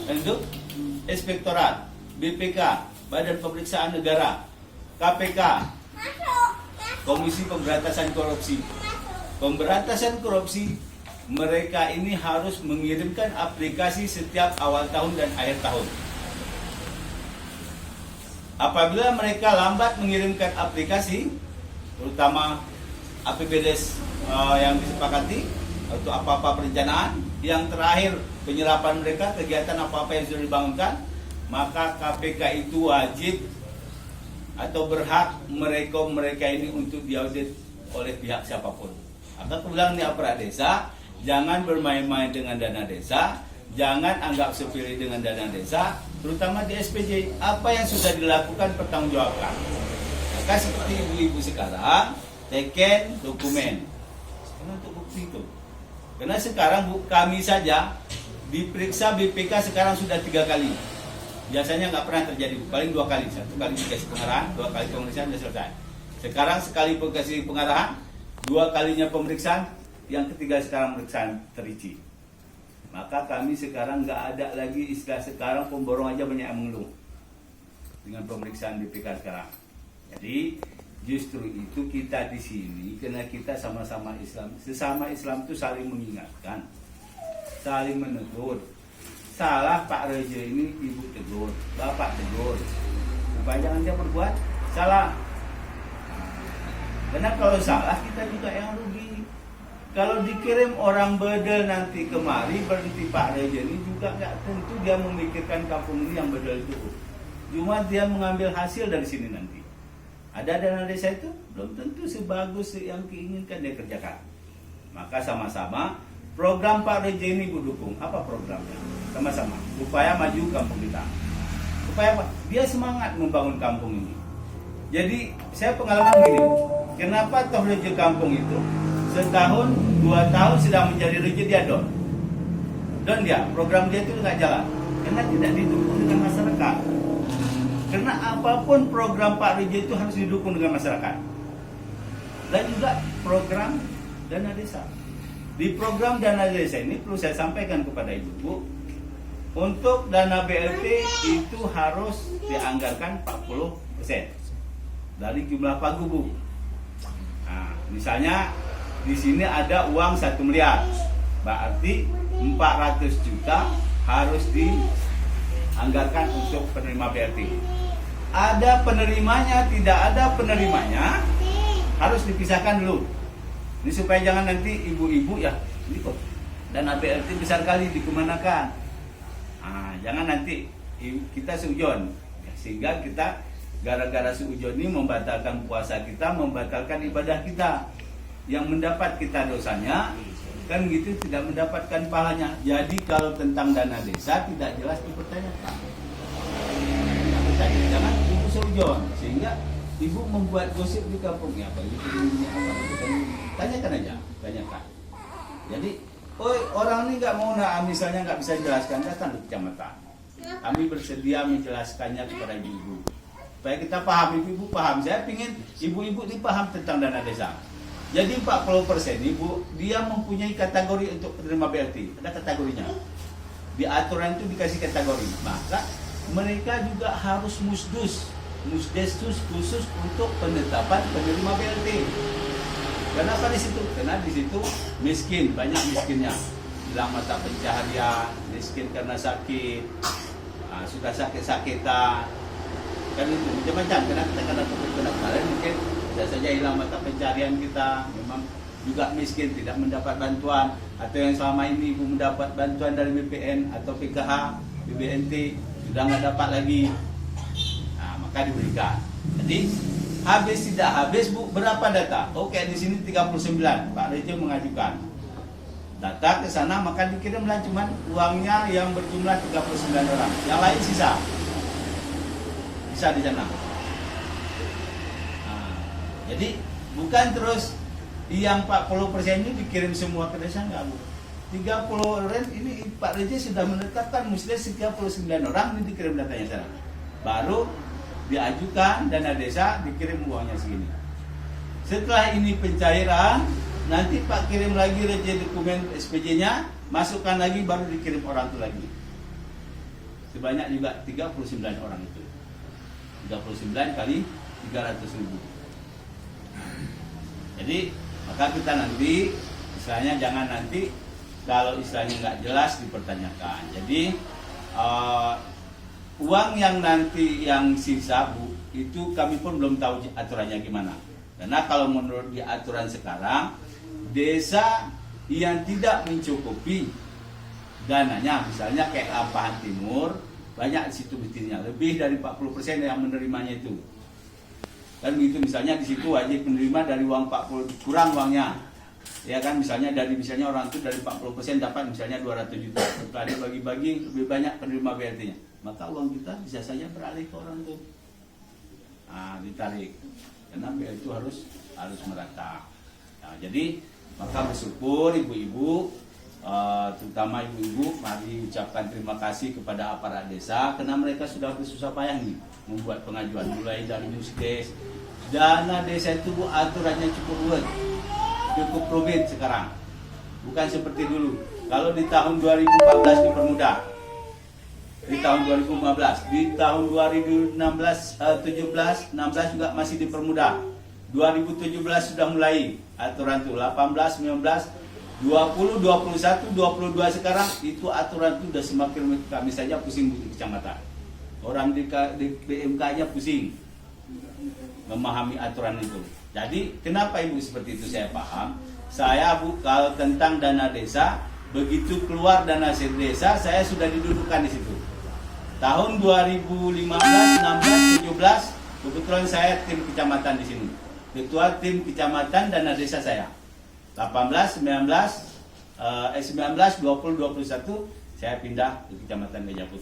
Untuk Inspektorat, BPK, Badan Pemeriksaan Negara, KPK, Komisi Pemberantasan Korupsi. Pemberantasan korupsi, mereka ini harus mengirimkan aplikasi setiap awal tahun dan akhir tahun. Apabila mereka lambat mengirimkan aplikasi, terutama APBDes yang disepakati atau apa-apa perencanaan, yang terakhir penyerapan mereka, kegiatan apa-apa yang sudah dibangunkan, maka KPK itu wajib atau berhak merekom mereka ini untuk diaudit oleh pihak siapapun. Maka aku bilang nih aparat desa, jangan bermain-main dengan dana desa, jangan anggap sepele dengan dana desa, terutama di SPJ. Apa yang sudah dilakukan pertanggungjawabkan. Maka seperti ibu-ibu sekarang, teken dokumen. Karena untuk bukti itu. Karena sekarang kami saja diperiksa BPK sekarang sudah 3 kali. Biasanya nggak pernah terjadi, paling 2 kali. 1 kali dikasih pengarahan, 2 kali pemeriksaan sudah selesai. Sekarang sekali dikasih pengarahan, 2 kalinya pemeriksaan, yang ketiga sekarang pemeriksaan terinci. Maka kami sekarang nggak ada lagi istilah sekarang pemborong aja banyak yang mengeluh dengan pemeriksaan BPK sekarang. Jadi justru itu kita di sini karena kita sama-sama Islam, sesama Islam itu saling mengingatkan, saling menegur. Salah Pak Reja ini ibu tegur, bapak tegur, supaya jangan dia berbuat salah. Karena kalau salah kita juga yang rugi. Kalau dikirim orang bedel nanti kemari berhenti Pak Reja ini juga nggak tentu dia memikirkan kampung ini yang bedel itu. Cuma dia mengambil hasil dari sini nanti. Ada dana desa itu belum tentu sebagus yang diinginkan dia kerjakan. Maka sama-sama program Pak Reja ini Bu dukung. Apa programnya? Sama-sama supaya maju kampung kita. Supaya apa? Dia semangat membangun kampung ini. Jadi saya pengalaman gini. Kenapa toh Reja kampung itu setahun, 2 tahun sedang menjadi Reja dia don dia, program dia itu nggak jalan karena tidak didukung dengan masyarakat. Karena apapun program Pak Reja itu harus didukung dengan masyarakat. Dan juga program dana desa. Di program dana desa ini perlu saya sampaikan kepada ibu, untuk dana BLT itu harus dianggarkan 40% dari jumlah pagu, Bu. Nah, misalnya di sini ada uang 1 miliar, berarti 400 juta harus dianggarkan untuk penerima BLT. Ada penerimanya, tidak ada penerimanya, harus dipisahkan dulu. Ini supaya jangan nanti ibu-ibu ya, ini kok dana BLT besar kali dikemanakan. Nah, jangan nanti kita seujon, sehingga kita gara-gara seujon ini membatalkan puasa kita, membatalkan ibadah kita. Yang mendapat kita dosanya, kan gitu, tidak mendapatkan pahalanya. Jadi kalau tentang dana desa tidak jelas dipertanyakan. Jangan ibu seujon, sehingga ibu membuat gosip di kampungnya apa gitu, tanyakan aja, tanyakan. Jadi, orang ini nggak mau, misalnya nggak bisa jelaskan, datang ke kecamatan. Kami bersedia menjelaskannya kepada ibu-ibu, supaya kita paham, ibu-ibu paham. Saya ingin ibu-ibu ini paham tentang dana desa. Jadi 40% ibu, dia mempunyai kategori untuk penerima BLT. Ada kategorinya. Di aturan itu dikasih kategori. Maka mereka juga harus musdestus khusus untuk penetapan penerima BLT. Kenapa di situ? Karena di situ miskin, banyak miskinnya. Hilang mata pencaharian, miskin karena sakit, sudah sakit-sakitan. Kan itu macam-macam. Karena kemarin mungkin bisa saja hilang mata pencarian kita, memang juga miskin, tidak mendapat bantuan, atau yang selama ini ibu mendapat bantuan dari BPN atau PKH, BBNT, sudah nggak dapat lagi. Nah, maka diberikan. Jadi habis tidak habis, Bu, berapa data? Oke, di sini 39, Pak Reja mengajukan data ke sana, maka dikirimlah cuman uangnya yang berjumlah 39 orang, yang lain sisa di sana. Jadi bukan terus yang 40% ini dikirim semua ke desa, enggak, Bu. 30 orang ini Pak Reja sudah menetapkan mesti 39 orang ini dikirim datanya sana. Baru diajukan dana desa, dikirim uangnya segini. Setelah ini pencairan, nanti Pak kirim lagi Reja dokumen SPJ-nya, masukkan lagi, baru dikirim orang itu lagi. sebanyak juga 39 orang itu. 39 kali 300.000. Jadi maka kita nanti istilahnya jangan nanti kalau istilahnya nggak jelas dipertanyakan. Jadi uang yang nanti yang sisa Bu, itu kami pun belum tahu aturannya gimana. Karena kalau menurut di aturan sekarang, desa yang tidak mencukupi dananya, misalnya kayak Ampahan Timur, banyak di situ buktinya, lebih dari 40% yang menerimanya itu. Kan begitu, misalnya di situ wajib menerima dari uang 40 kurang uangnya. Ya kan, misalnya orang itu dari 40% dapat misalnya 200 juta. Setelah dia bagi-bagi lebih banyak penerima BLT-nya. Maka uang kita bisa saja beralih ke orang itu. Nah, ditarik. Karena BLT itu harus merata. Nah, jadi maka bersyukur ibu-ibu, terutama ibu-ibu, mari ucapkan terima kasih kepada aparat desa karena mereka sudah bersusah payah nih membuat pengajuan mulai dari Newscase. Dana desa itu Bu, aturannya cukup ruwet, cukup rumit sekarang. Bukan seperti dulu. Kalau di tahun 2014 dipermudah. Di tahun 2015, di tahun 2016, 17, 16 juga masih dipermudah. 2017 sudah mulai aturan itu, 18, 19, 20, 21, 22 sekarang itu aturan itu sudah semakin kami saja pusing di kecamatan. Orang di BMK aja pusing memahami aturan itu. Jadi kenapa Ibu seperti itu saya paham. Saya Bu, kalau tentang dana desa, begitu keluar dana desa saya sudah didudukkan di situ. Tahun 2015, 16, 17 kebetulan saya tim kecamatan di sini. Ketua tim kecamatan dana desa saya. 18, 19, 19, 20, 21 saya pindah ke Kecamatan Gajah Putih.